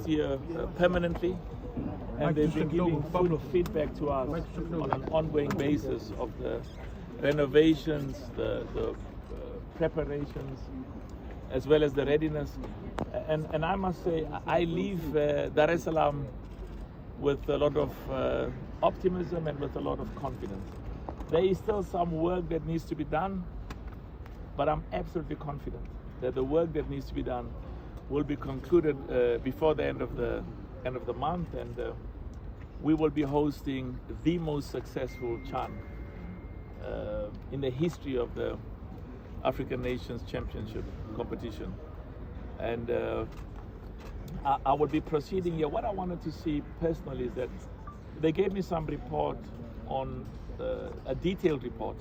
based here permanently, and they've been giving full feedback to us on an ongoing basis of the renovations, the preparations, as well as the readiness. And I must say, I leave Dar es Salaam with a lot of optimism and with a lot of confidence. There is still some work that needs to be done, but I'm absolutely confident that the work that needs to be done will be concluded before the end of the month, and we will be hosting the most successful CHAN in the history of the African Nations Championship competition. And I will be proceeding here. What I wanted to see personally is that they gave me some report on a detailed report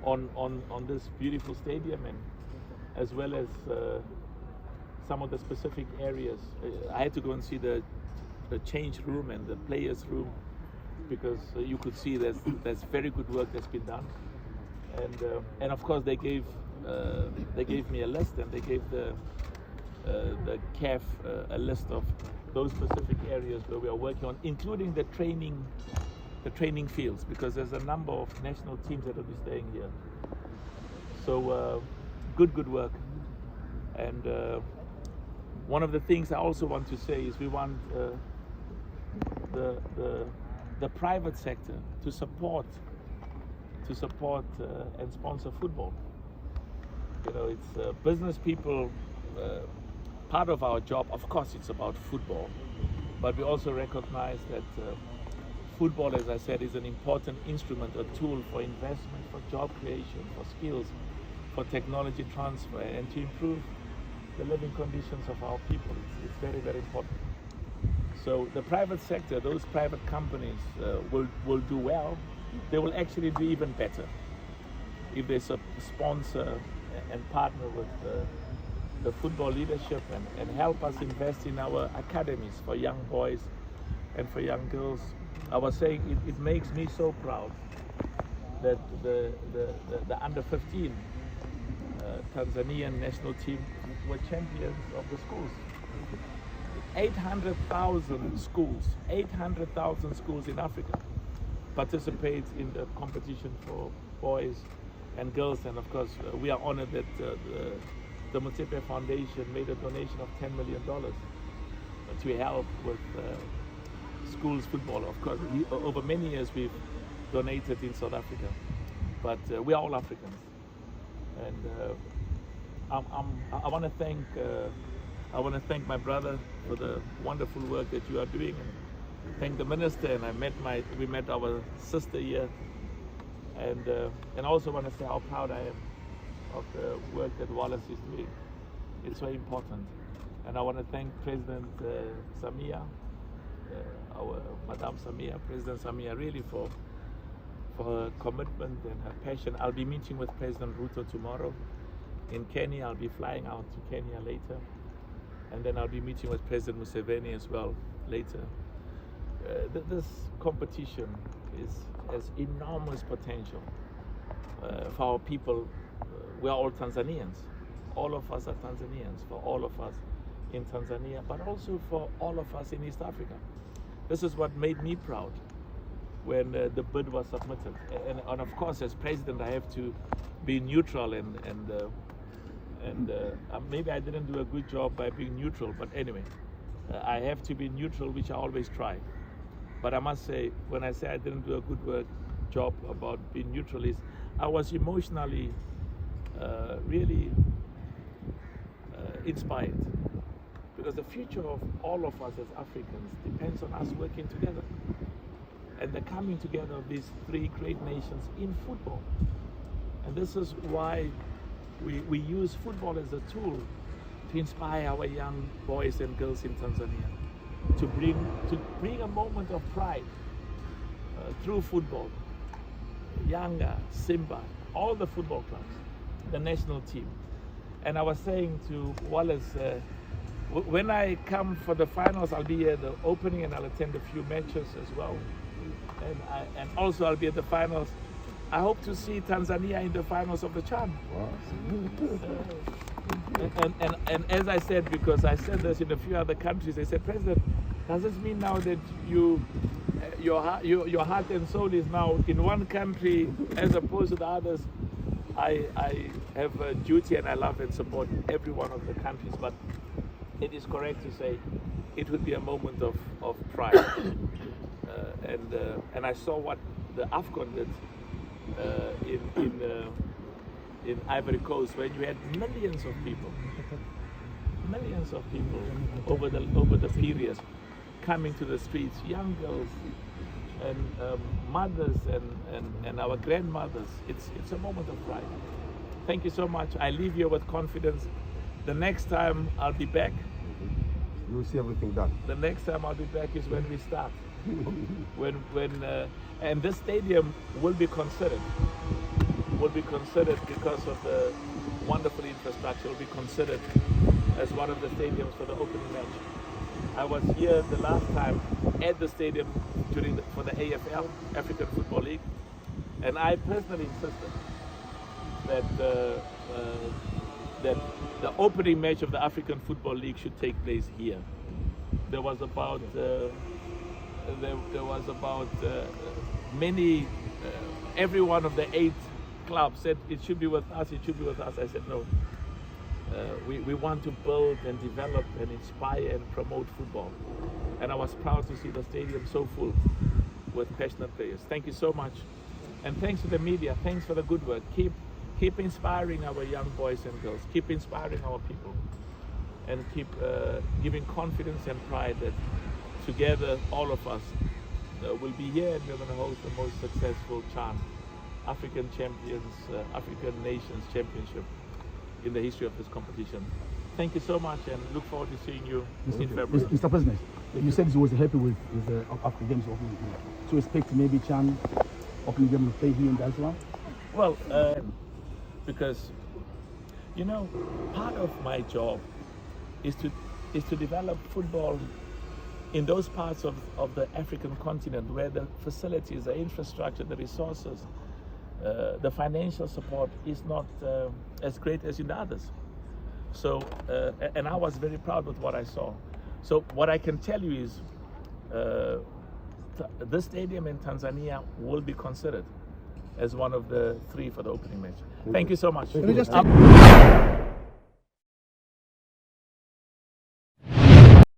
on this beautiful stadium, and as well as some of the specific areas. I had to go and see the change room and the players room, because you could see there's very good work that's been done. And of course they gave me a list, and they gave the CAF a list of those specific areas where we are working on, including the training fields, because there's a number of national teams that will be staying here. So good work. And one of the things I also want to say is we want the private sector to support and sponsor football. You know, it's business people. Part of our job, of course, it's about football, but we also recognize that football, as I said, is an important instrument, a tool for investment, for job creation, for skills, for technology transfer, and to improve the living conditions of our people. It's very, very important. So the private sector, those private companies will do well. They will actually do even better if they sponsor and partner with the football leadership and help us invest in our academies for young boys and for young girls. I was saying it makes me so proud that the under 15 Tanzanian national team were champions of the schools. 800,000 schools in Africa participate in the competition for boys and girls, and of course we are honored that the Motsepe Foundation made a donation of $10 million to help with schools football. Of course, over many years we've donated in South Africa, but we are all Africans, and I want to thank my brother for the wonderful work that you are doing, and thank the minister. And we met our sister here, and also want to say how proud I am of the work that Wallace is doing. It's very important, and I want to thank President Samia, our Madame Samia, President Samia, really for her commitment and her passion. I'll be meeting with President Ruto tomorrow in Kenya. I'll be flying out to Kenya later, and then I'll be meeting with President Museveni as well later. This competition has enormous potential for our people. We are all Tanzanians. All of us are Tanzanians, for all of us in Tanzania, but also for all of us in East Africa. This is what made me proud when the bid was submitted. And of course, as president, I have to be neutral, and maybe I didn't do a good job by being neutral, but anyway, I have to be neutral, which I always try. But I must say, when I say I didn't do a good job about being neutral, is I was emotionally really inspired, because the future of all of us as Africans depends on us working together, and the coming together of these three great nations in football. And this is why we use football as a tool to inspire our young boys and girls in Tanzania, to bring a moment of pride through football. Yanga, Simba, all the football clubs, the national team. And I was saying to Wallace, when I come for the finals, I'll be at the opening, and I'll attend a few matches as well. And also I'll be at the finals. I hope to see Tanzania in the finals of the CHAN. Wow. And as I said, because I said this in a few other countries, they said, President, does this mean now that your heart and soul is now in one country as opposed to the others? I have a duty and I love and support every one of the countries, but it is correct to say it would be a moment of pride. And I saw what the AFCON did in Ivory Coast, when you had millions of people over the period coming to the streets, young girls and mothers and our grandmothers. It's a moment of pride. Thank you so much. I leave you with confidence. The next time I'll be back, you will see everything done. The next time I'll be back is when we start. And this stadium will be considered because of the wonderful infrastructure. Will be considered as one of the stadiums for the opening match. I was here the last time at the stadium for the AFL, African Football League, and I personally insisted that the opening match of the African Football League should take place here. There was about every one of the 8 clubs said it should be with us. I said no. We want to build and develop and inspire and promote football. And I was proud to see the stadium so full with passionate players. Thank you so much. And thanks to the media. Thanks for the good work. Keep inspiring our young boys and girls. Keep inspiring our people. And keep giving confidence and pride that together, all of us will be here, and we're going to host the most successful CHAN, African Nations Championship in the history of this competition. Thank you so much, and look forward to seeing you in February. Mr. President, you said you was happy with the African Games opening here. So expect maybe CHAN opening game will play here in Dar es Salaam? Well, because, part of my job is to develop football in those parts of the African continent where the facilities, the infrastructure, the resources, the financial support is not as great as in the others. So, and I was very proud with what I saw. So what I can tell you is this stadium in Tanzania will be considered as one of the 3 for the opening match. Thank you so much.